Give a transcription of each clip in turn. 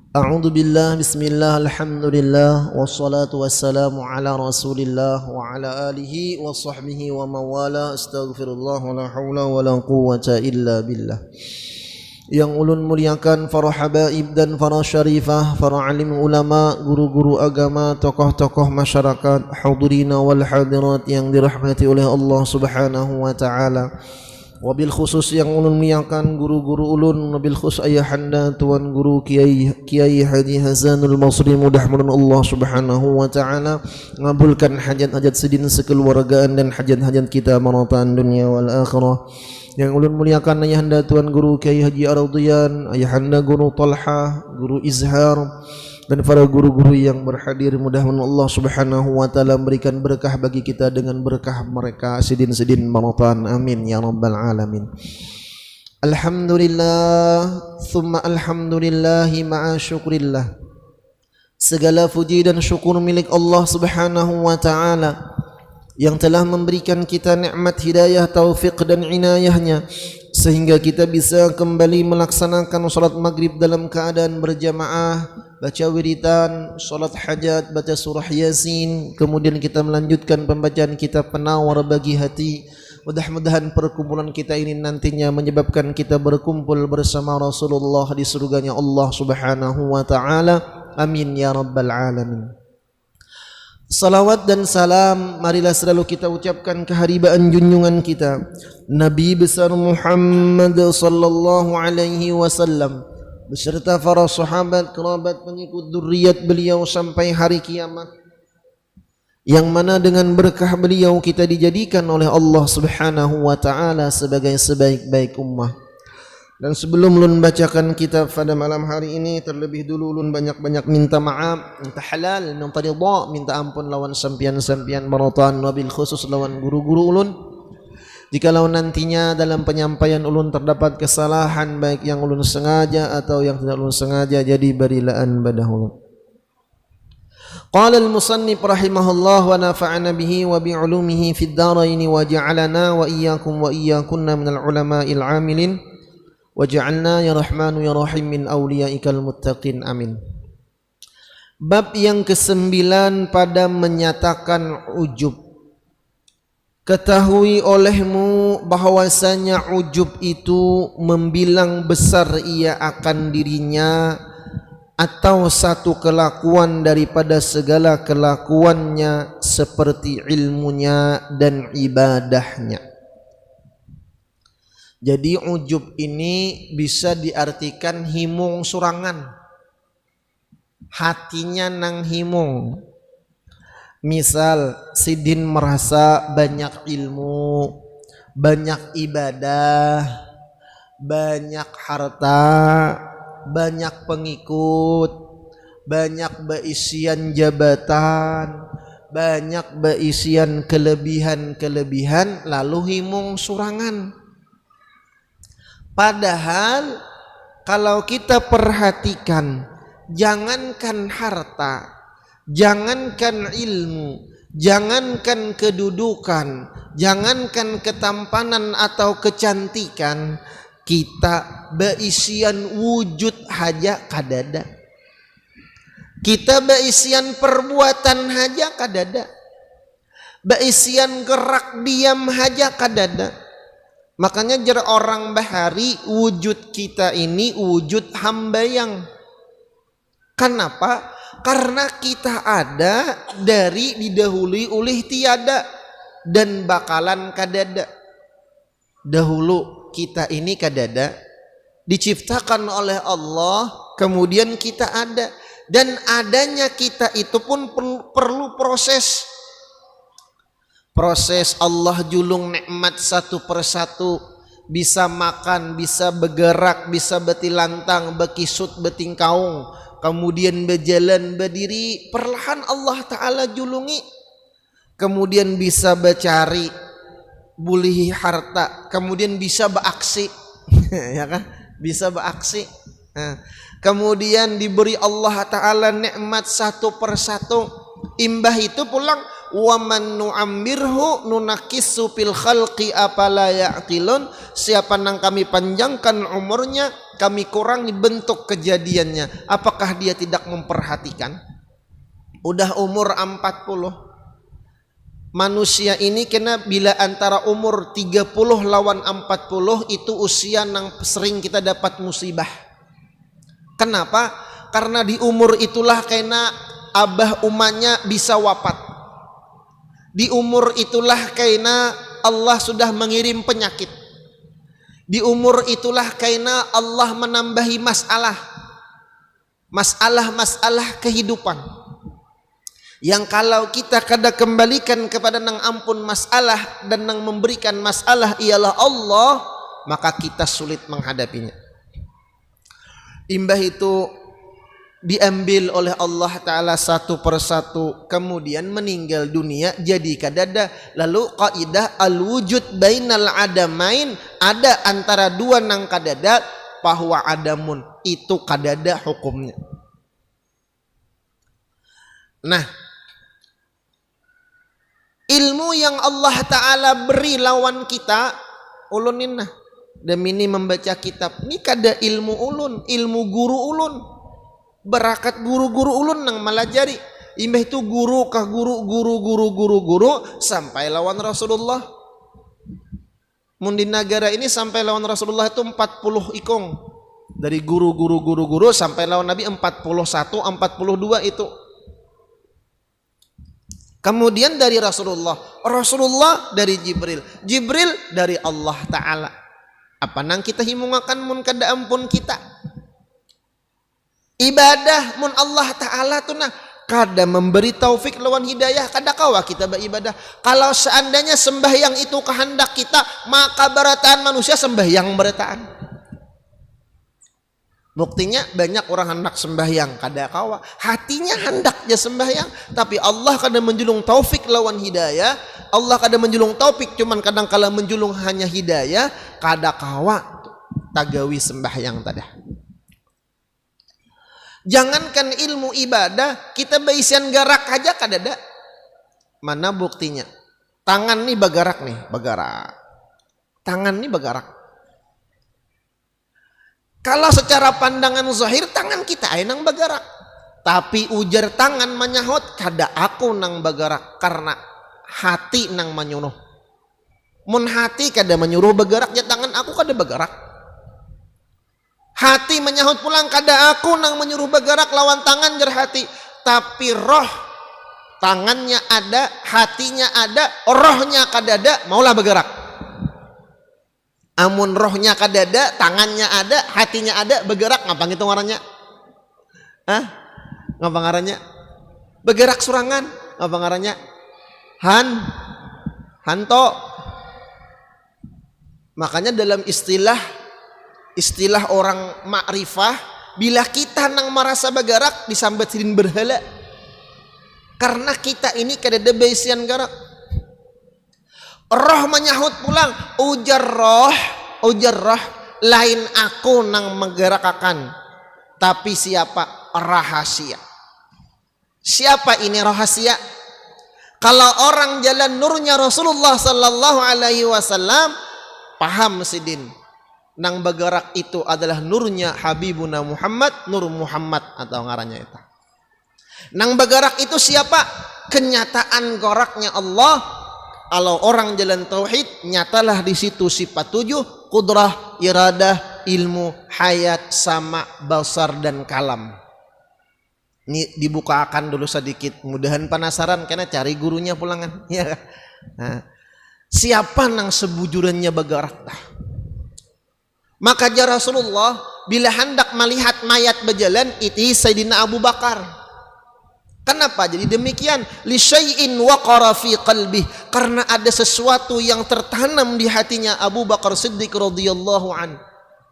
A'udzu billah, bismillah, alhamdulillah, wassalatu wassalamu ala rasulillah wa ala alihi wa sahbihi wa mawala, astaghfirullah wa la hawla wa la quwwata illa billah. Yang ulun muliakan para habaib dan para syarifah, para alim ulama, guru-guru agama, tokoh-tokoh masyarakat, hadirina wal hadirat yang dirahmati oleh Allah Subhanahu wa taala. Wabil khusus yang ulun muliakan guru-guru ulun, wabil khusus ayahanda tuan guru Kiai Haji Hasanul Basri, mudah-mudahan Allah Subhanahu wa taala ngabulkan hajat-hajat sedin sekeluargaan dan hajat-hajat kita maratan dunia wal akhirah. Yang ulun muliakan ayahanda tuan guru Kiai Haji Ardiyan, ayahanda guru Talha, guru Izhar, dan para guru-guru yang berhadir, mudah-mudahan Allah Subhanahu wa taala memberikan berkah bagi kita dengan berkah mereka sidin-sidin maratan, amin ya rabbal alamin. Alhamdulillah thumma alhamdulillah ma'a syukrillah. Segala puji dan syukur milik Allah Subhanahu wa taala yang telah memberikan kita nikmat hidayah, taufik dan inayahnya sehingga kita bisa kembali melaksanakan salat maghrib dalam keadaan berjamaah, baca wiridan, salat hajat, baca surah Yasin, kemudian kita melanjutkan pembacaan kitab penawar bagi hati. Mudah-mudahan perkumpulan kita ini nantinya menyebabkan kita berkumpul bersama Rasulullah di surganya Allah Subhanahu wa taala, amin ya rabbal alamin. Salawat dan salam marilah selalu kita ucapkan keharibaan junjungan kita Nabi besar Muhammad sallallahu alaihi wasallam beserta para sahabat, kerabat, pengikut dzurriyyat beliau sampai hari kiamat, yang mana dengan berkah beliau kita dijadikan oleh Allah Subhanahu wa taala sebagai sebaik-baik ummah. Dan sebelum ulun bacakan kitab pada malam hari ini, terlebih dulu ulun banyak-banyak minta maaf, minta halal, minta ridha, minta ampun lawan sampian-sampian maratan, wabil khusus lawan guru-guru ulun. Jikalau nantinya dalam penyampaian ulun terdapat kesalahan, baik yang ulun sengaja atau yang tidak ulun sengaja, jadi berilaan badah ulun. Qala al-musannif rahimahullah wa nafa'ana bihi wa bi'ulumihi fid dharain wa ja'alana wa iyyakum wa iyyakunna minal ulama'il 'amilin waj'alna ya rahmanu ya rahim min awliyaikal muttaqin, amin. Bab yang ke-9 pada menyatakan ujub. Ketahui olehmu bahwasanya ujub itu membilang besar ia akan dirinya atau satu kelakuan daripada segala kelakuannya seperti ilmunya dan ibadahnya. Jadi ujub ini bisa diartikan himung surangan, hatinya nang himung. Misal sidin merasa banyak ilmu, banyak ibadah, banyak harta, banyak pengikut, banyak beisian jabatan, banyak beisian kelebihan-kelebihan, lalu himung surangan. Padahal kalau kita perhatikan, jangankan harta, jangankan ilmu, jangankan kedudukan, jangankan ketampanan atau kecantikan, kita beisian wujud haja kadada. Kita beisian perbuatan haja kadada. Beisian gerak diam haja kadada. Makanya jar orang bahari, wujud kita ini wujud hambayang. Kenapa? Karena kita ada dari didahului oleh tiada dan bakalan kadada. Dahulu kita ini kadada, diciptakan oleh Allah, kemudian kita ada. Dan adanya kita itu pun perlu proses. Proses Allah julung nikmat satu persatu, bisa makan, bisa bergerak, bisa betilantang, bekisut, betingkaung, kemudian berjalan, berdiri, perlahan Allah Ta'ala julungi, kemudian bisa bercari, bulihi harta, kemudian bisa beraksi, ya kan? Bisa beraksi. Nah, kemudian diberi Allah Ta'ala nikmat satu persatu, imbah itu pulang wa man nu'ammirhu nunakkisu fil khalqi afala ya'qilun, siapa nang kami panjangkan umurnya kami kurangi bentuk kejadiannya, apakah dia tidak memperhatikan? Udah umur 40. Manusia ini kena bila antara umur 30 lawan 40 itu usia nang sering kita dapat musibah. Kenapa? Karena di umur itulah kena abah umanya bisa wafat. Di umur itulah kena Allah sudah mengirim penyakit. Di umur itulah kena Allah menambahi masalah kehidupan. Yang kalau kita kada kembalikan kepada nang ampun masalah dan nang memberikan masalah ialah Allah, maka kita sulit menghadapinya. Imbah itu diambil oleh Allah Ta'ala satu persatu, kemudian meninggal dunia jadi kadada. Lalu kaidah al-wujud bainal adamain, ada antara dua nang kadada, bahwa adamun itu kadada hukumnya. Nah, ilmu yang Allah Ta'ala beri lawan kita, ulunin nah, demi ini membaca kitab ini kada ilmu ulun, ilmu guru ulun, berakat guru-guru ulun nang melajari. Imbah itu guru kah guru sampai lawan Rasulullah. Mundi negara ini sampai lawan Rasulullah itu 40 ikong. Dari guru sampai lawan Nabi 41, 42 itu. Kemudian dari Rasulullah dari Jibril dari Allah Ta'ala. Apa nang kita himungakan mun kada ampun kita. Ibadah mun Allah Ta'ala tuh nah kada memberi taufik lawan hidayah, kada kawa kita beribadah. Kalau seandainya sembahyang itu kehendak kita, maka berataan manusia sembahyang berataan. Buktinya banyak orang hendak sembahyang kada kawa, hatinya hendak dia sembahyang, tapi Allah kadang menjulung taufik lawan hidayah. Allah kadang menjulung taufik, cuman kadang kala menjulung hanya hidayah, kada kawa tagawi sembahyang tadah. Jangankan ilmu ibadah, kita baisian garak aja kadada. Mana buktinya? Tangan nih bagarak. Tangan nih bagarak. Kalau secara pandangan zahir tangan kita ay nang bagarak, tapi ujar tangan menyahut kada aku nang bagarak, karena hati nang menyuruh. Mun hati kada menyuruh bagarak, ya tangan aku kada bagarak. Hati menyahut pulang kada aku nang menyuruh bagarak lawan tangan jar hati, tapi roh tangannya ada, hatinya ada, rohnya kada ada, maulah bagarak. Amun rohnya kadada, tangannya ada, hatinya ada, bergerak, ngapa gitu ngarannya? Ngapa ngarannya? Bergerak surangan, ngapa ngarannya? Hanto. Makanya dalam istilah orang makrifah, bila kita nang merasa bergerak disambat sidin berhala, karena kita ini kadada baisian gerak. Roh menyahut pulang, ujar roh lain aku nang menggerakkan, tapi siapa? Rahasia. Siapa ini rahasia? Kalau orang jalan nurnya Rasulullah sallallahu alaihi wasallam, paham sidin nang bergerak itu adalah nurnya Habibuna Muhammad, Nur Muhammad atau ngarannya itu. Nang bergerak itu siapa? Kenyataan geraknya Allah. Kalau orang jalan tauhid, nyatalah di situ sifat 7, kudrah, iradah, ilmu, hayat, sama, basar dan kalam. Ini dibukakan dulu sedikit, mudahan penasaran karena cari gurunya pulangan. Ya. Nah, siapa nang sebujurannya bergerak? Maka jar Rasulullah bila hendak melihat mayat berjalan, itu Sayyidina Abu Bakar. Kenapa jadi demikian? Li syai'in waqara fi qalbih, karena ada sesuatu yang tertanam di hatinya Abu Bakar Siddiq radhiyallahu an.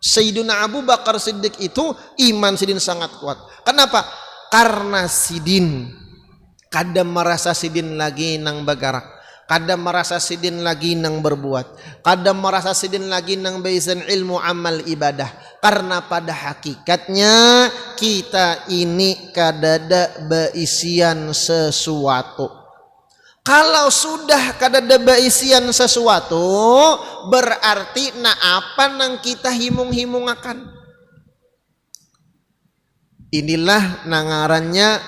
Sayyidina Abu Bakar Siddiq itu iman sidin sangat kuat. Kenapa? Karena sidin kadang merasa sidin lagi nang bergerak, kadang merasa sidin lagi nang berbuat, kadang merasa sidin lagi nang baisan ilmu amal ibadah. Karena pada hakikatnya kita ini kadada baisian sesuatu. Kalau sudah kada ada isian sesuatu, berarti na apa nang kita himung-himung akan. Inilah nangarannya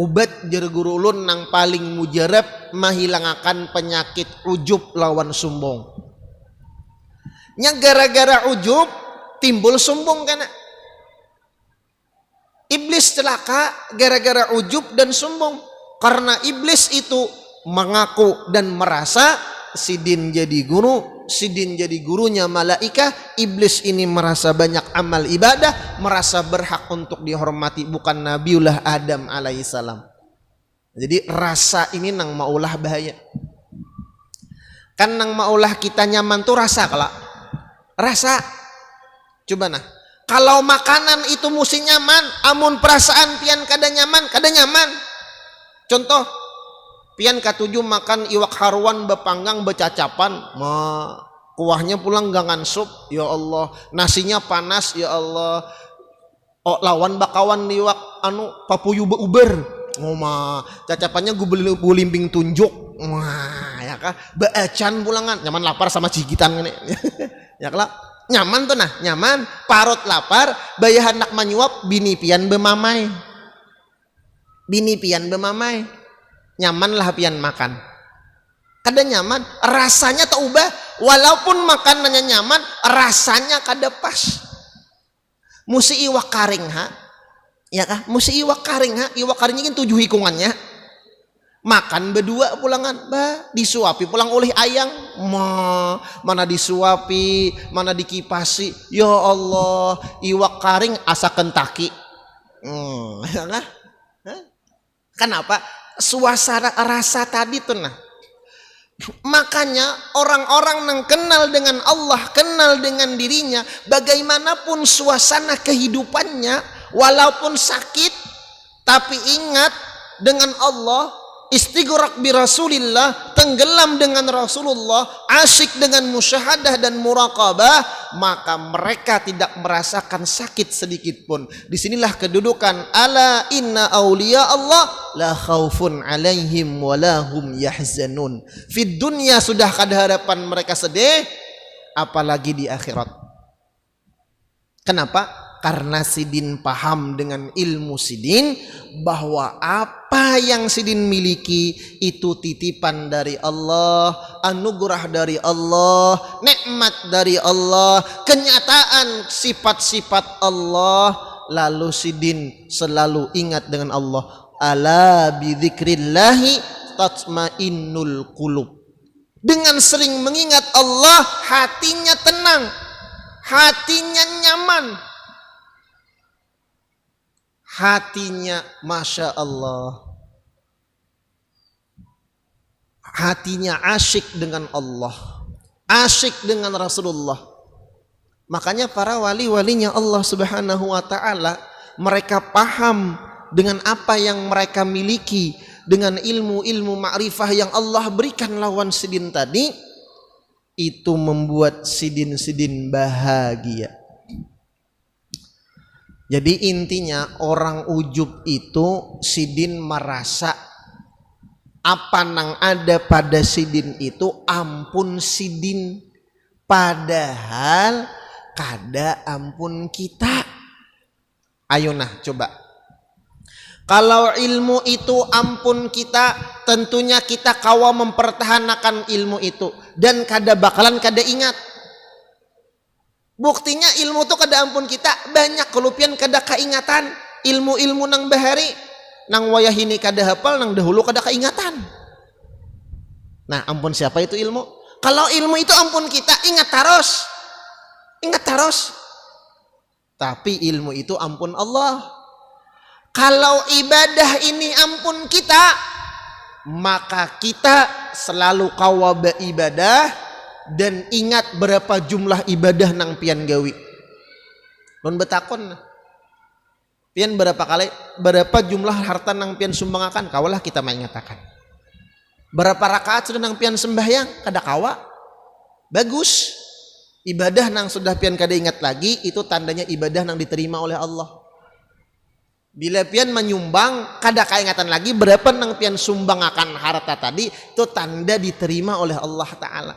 ubat jer guru ulun nang paling mujarab mahilangakan penyakit ujub lawan sombong. Nya gara-gara ujub timbul sombong kana. Iblis celaka gara-gara ujub dan sombong. Karena iblis itu mengaku dan merasa sidin jadi guru, sidin jadi gurunya malaika. Iblis ini merasa banyak amal ibadah, merasa berhak untuk dihormati, bukan Nabiullah Adam alaihissalam. Jadi rasa ini nang maulah bahaya. Kan nang maulah kita nyaman tuh rasa kelak. Rasa. Coba nah. Kalau makanan itu mesti nyaman, amun perasaan pian kada nyaman, kada nyaman. Contoh, pian katuju makan iwak haruan bepanggang becacapan, kuahnya pulang gangan sup, ya Allah, nasinya panas, ya Allah, lawan bakawan iwak anu papuyu beuber, cacapannya gulimbing tunjuk, ya kah, beacan pulangan, nyaman lapar sama cigitan ini, ya kah, nyaman tuh nah, nyaman, parut lapar, bayah hendak menyuap, bini pian bemamai, nyaman lah pian makan. Kada nyaman, rasanya tak ubah. Walaupun makanannya nyaman, rasanya kada pas. Musi iwak karing ha, ya kah? Musi iwak karing ha, iwak karingnya kan 7 hikungannya. Makan berdua pulangan, disuapi pulang oleh ayang, mana disuapi, mana dikipasi. Ya Allah, iwak karing asa kentaki. Ya kah? Kenapa? Suasana rasa tadi tuh nah. Makanya orang-orang yang kenal dengan Allah, kenal dengan dirinya, bagaimanapun suasana kehidupannya, walaupun sakit, tapi ingat dengan Allah, istighraq bi Rasulillah, tenggelam dengan Rasulullah, asyik dengan musyahadah dan muraqabah, maka mereka tidak merasakan sakit sedikit pun. Disinilah kedudukan ala inna awliya Allah la khaufun alaihim wa la hum yahzanun. Fid dunya sudah kada harapan mereka sedih, apalagi di akhirat. Kenapa? Karena sidin paham dengan ilmu sidin bahwa apa yang sidin miliki itu titipan dari Allah, anugerah dari Allah, nikmat dari Allah, kenyataan sifat-sifat Allah. Lalu sidin selalu ingat dengan Allah. Ala bidzikrillahi tatmainnul qulub. Dengan sering mengingat Allah, hatinya tenang, hatinya nyaman, hatinya Masya Allah, hatinya asyik dengan Allah, asyik dengan Rasulullah. Makanya para wali-walinya Allah subhanahu wa ta'ala, mereka paham dengan apa yang mereka miliki, dengan ilmu-ilmu ma'rifah yang Allah berikan lawan sidin tadi, itu membuat sidin-sidin bahagia. Jadi intinya orang ujub itu sidin merasa apa nang ada pada sidin itu ampun sidin, padahal kada ampun kita. Ayo nah coba, kalau ilmu itu ampun kita, tentunya kita kawa mempertahankan ilmu itu dan kada bakalan kada ingat. Buktinya ilmu tuh kada ampun kita, banyak kelupian kada keingatan. Ilmu-ilmu nang bahari, nang wayah ini kada hafal, nang dahulu kada keingatan. Nah ampun siapa itu ilmu? Kalau ilmu itu ampun kita, ingat terus, ingat terus. Tapi ilmu itu ampun Allah. Kalau ibadah ini ampun kita, maka kita selalu kawa beribadah dan ingat berapa jumlah ibadah nang pian gawi. Nun betakon, pian berapa jumlah harta nang pian sumbangakan, kawalah kita mengatakan. Berapa rakaat sudah nang pian sembahyang, kada kawa. Bagus. Ibadah nang sudah pian kada ingat lagi, itu tandanya ibadah nang diterima oleh Allah. Bila pian menyumbang, kada kaingatan lagi berapa nang pian sumbang akan harta tadi, itu tanda diterima oleh Allah Ta'ala.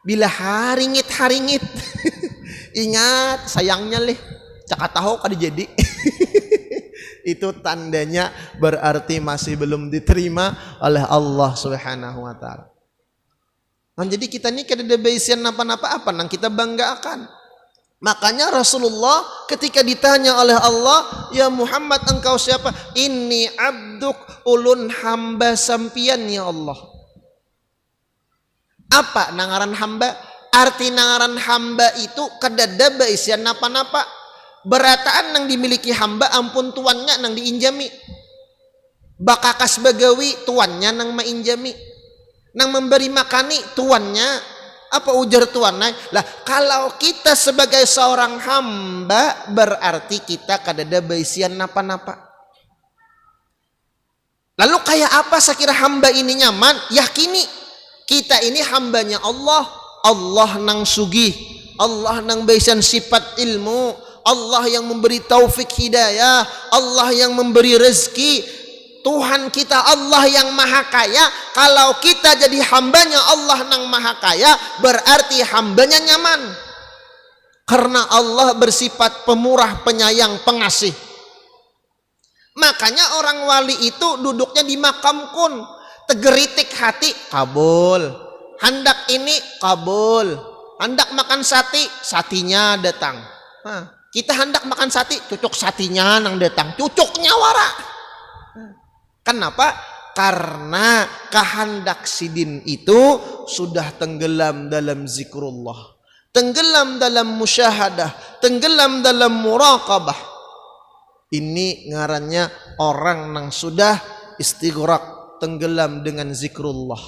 Bila haringit ingat sayangnya leh, cakap tahu kada jadi. Itu tandanya berarti masih belum diterima oleh Allah Subhanahu wa Ta'ala. Nah, jadi kita ini kada ada baisian apa-apa nang kita banggakan. Makanya Rasulullah ketika ditanya oleh Allah, ya Muhammad engkau siapa? Inni abduk, ulun hamba sampian ya Allah. Apa nangaran hamba? Arti nangaran hamba itu kadada baisian napa-napa. Berataan nang dimiliki hamba ampun tuannya nang diinjami. Bakakas bagawi tuannya nang mainjami. Nang memberi makani tuannya. Apa ujar tuannya? Lah kalau kita sebagai seorang hamba berarti kita kadada baisian napa-napa. Lalu kayak apa sekira hamba ini nyaman? Yakini kita ini hambanya Allah. Allah nang sugih, Allah nang baisian sifat ilmu, Allah yang memberi taufik hidayah, Allah yang memberi rezeki. Tuhan kita Allah yang maha kaya. Kalau kita jadi hambanya Allah nang maha kaya, berarti hambanya nyaman. Karena Allah bersifat pemurah, penyayang, pengasih. Makanya orang wali itu duduknya di makam kun. Tegeritik hati, kabul. Hendak ini, kabul. Hendak makan sati, satinya datang. Kita hendak makan sati, cucuk satinya nang datang. Cucuknya wara. Kenapa? Karena kehendak sidin itu sudah tenggelam dalam zikrullah, tenggelam dalam musyahadah, tenggelam dalam muraqabah. Ini ngarannya orang yang sudah istighraq, tenggelam dengan zikrullah.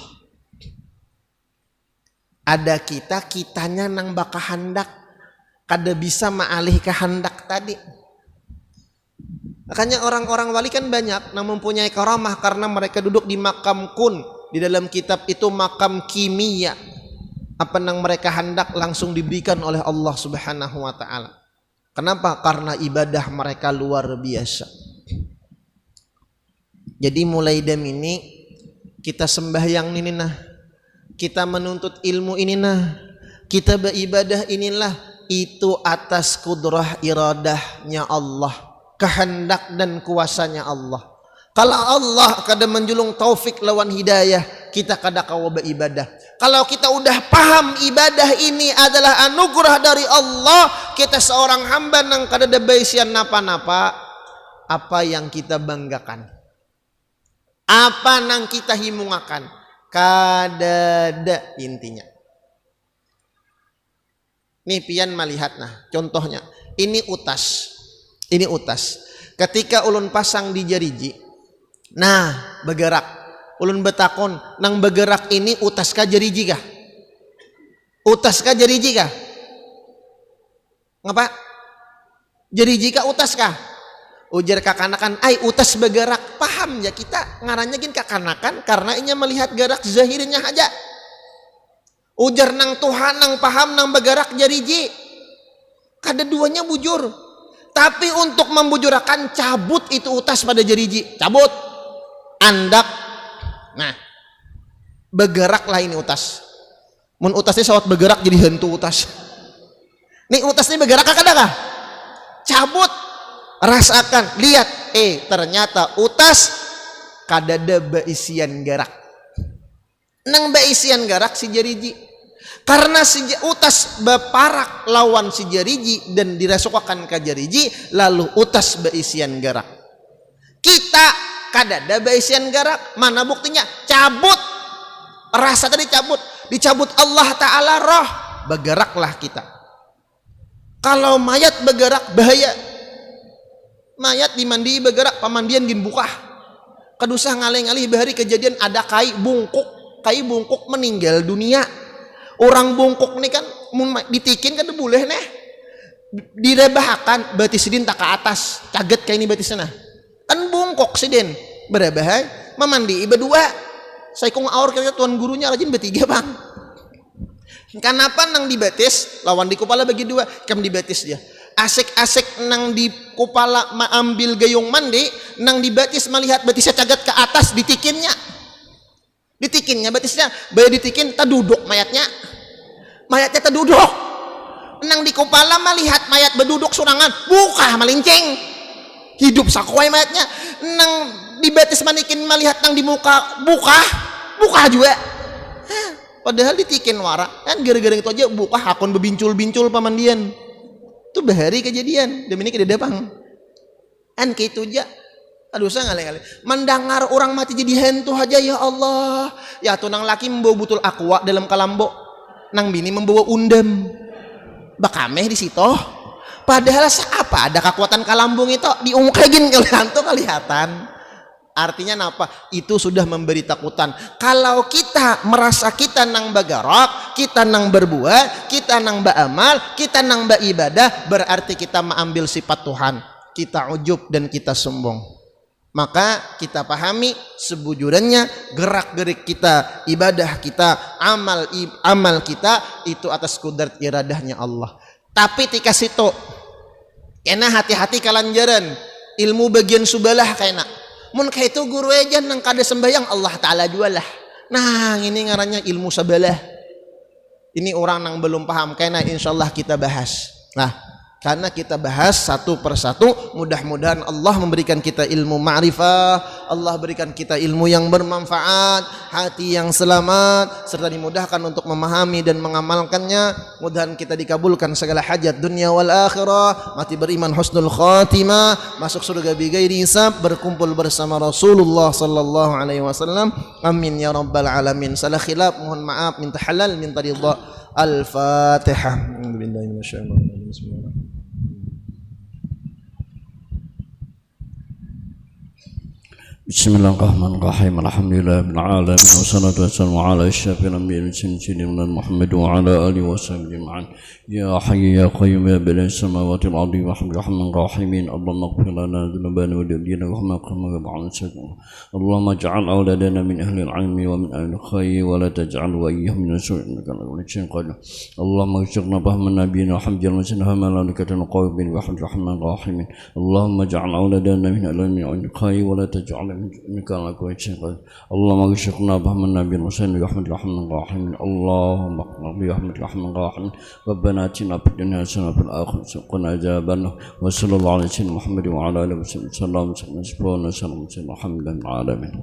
Ada kitanya nang baka hendak, kada bisa maalih kehendak tadi. Makanya orang-orang wali kan banyak yang mempunyai karamah karena mereka duduk di makam kun. Di dalam kitab itu makam kimia. Apa yang mereka hendak langsung diberikan oleh Allah Subhanahu wa Ta'ala. Kenapa? Karena ibadah mereka luar biasa. Jadi mulai dari ini kita sembahyang ini nah, kita menuntut ilmu ini nah, kita beribadah inilah, itu atas kudrah iradahnya Allah, kehendak dan kuasanya Allah. Kalau Allah kada menjulung taufik lawan hidayah, kita kada kawa beribadah. Kalau kita udah paham ibadah ini adalah anugerah dari Allah, kita seorang hamba nang kada ada baisian napa-napa, apa yang kita banggakan? Apa nang kita himungakan? Kada ada intinya. Nih pian melihat nah, contohnya ini utas. Ini utas. Ketika ulun pasang di jariji, nah bergerak. Ulun betakon, nang bergerak ini utas kah jariji kah? Utas kah jariji kah? Ngapa? Jariji kah utas kah? Ujar kakanakan, ay utas bergerak. Paham ya kita ngarannya gin kakanakan karena inya melihat gerak zahirnya aja. Ujar nang Tuhan nang paham nang bergerak jariji. Kada duanya bujur. Tapi untuk membujurakan cabut itu utas pada jariji, cabut, andak, nah bergeraklah ini utas. Mun utasnya sawat bergerak jadi hantu utas. Nih utas ini bergerak kah? Cabut, rasakan, lihat, ternyata utas kadada baisian gerak. Nang baisian gerak si jariji. Karena si utas beparak lawan si jariji dan dirasukakan ke jariji, lalu utas baisian gerak. Kita kadada baisian gerak, mana buktinya? Cabut, rasa tadi cabut, dicabut Allah Ta'ala roh, bergeraklah kita. Kalau mayat bergerak bahaya. Mayat dimandi bergerak, pamandian gin buka. Kedusah ngalih-ngalih bahari kejadian ada kai bungkuk meninggal dunia. Orang bungkuk nih kan ditikin kan boleh nih direbahkan berarti sidin tak ke atas kaget kayak ini berarti sana kan bungkuk sidin berebah memandi berdua saya kong aur kira tuan gurunya rajin bertiga bang. Kenapa nang dibatis lawan di kepala bagi dua kam dibatis dia asik-asik nang di kepala ambil gayung mandi, nang dibatis melihat batisnya cagat ke atas, ditikinnya batisnya, bayar ditikin, tak duduk mayatnya tak duduk, nang di kepala melihat mayat berduduk surangan, buka malincing, hidup sakuai mayatnya, nang dibatis manikin melihat nang di muka, buka juga, padahal ditikin wara, kan gara-gara itu aja buka hakon bebincul-bincul pamandian. Itu bahari kejadian demi ini kededapang kan gitu aja. Aduh saya ngale-ngale mendengar orang mati jadi hantu aja, ya Allah ya. Tuh nang laki membawa butul aqua dalam kalambo, nang bini membawa undem bakameh di situ, padahal apa ada kekuatan kalambung itu diungkegin kalau hantu kelihatan. Artinya apa? Itu sudah memberi takutan. Kalau kita merasa kita nang bagarok, kita nang berbuat, kita nang beramal, kita nang beribadah, berarti kita mengambil sifat Tuhan. Kita ujub dan kita sombong. Maka kita pahami sebujurannya gerak-gerik kita, ibadah kita, amal kita itu atas kudrat iradahnya Allah. Tapi tika situ kena hati-hati kalanjaran ilmu bagian subalah kena. Mun kayak itu guru aja nang kada sembahyang Allah Ta'ala jualah. Nah ini ngarannya ilmu sabalah. Ini orang nang belum paham, karena insyaallah kita bahas. Nah karena kita bahas satu persatu, mudah-mudahan Allah memberikan kita ilmu ma'rifah, Allah berikan kita ilmu yang bermanfaat, hati yang selamat, serta dimudahkan untuk memahami dan mengamalkannya. Mudahan kita dikabulkan segala hajat dunia wal akhirah, mati beriman husnul khatimah, masuk surga bighairi hisab, berkumpul bersama Rasulullah sallallahu alaihi wasallam. Amin ya rabbal alamin. Salah khilaf mohon maaf, minta halal, minta ridha. Al-Fatihah. Bismillahirrahmanirrahim. Bismillahirrahmanirrahim. Bismillahirrahmanirrahim. Alhamdulillahirabbil alamin wassalatu wassalamu ala asyrafil anbiya'i sayyidina Muhammad wa ala alihi wasahbihi ajma'in. Ya hayyu ya qayyum ya badi'is samawati wal ardi warhamar rahimin. Allahumma ighfir lana dhunubana wa diyana wa kama ba'an. Allahumma ij'al awladana min ahli al-'ilmi wa min ahli al-khayr wa la taj'al waliyahum min as-su'i innaka ala kulli shay'in qadir. Allahumma ighfirna bahman nabiyina hamdan wa sinha malaikatan qawmin wa rahman rahimin. Allahumma ij'al awladana min ahli al-khayr wa la taj'al إنك على كل شيء قدير. اللهم ارزقنا بهم النبي الحسين برحمة الرحمن الرحيم. اللهم اغفر برحمة الرحمن الرحيم. ربنا آتنا في الدنيا حسنة وفي الآخرة حسنة وقنا عذاب النار. وصلى الله على سيدنا محمد وعلى آله وصحبه وسلم. الحمد لله رب العالمين.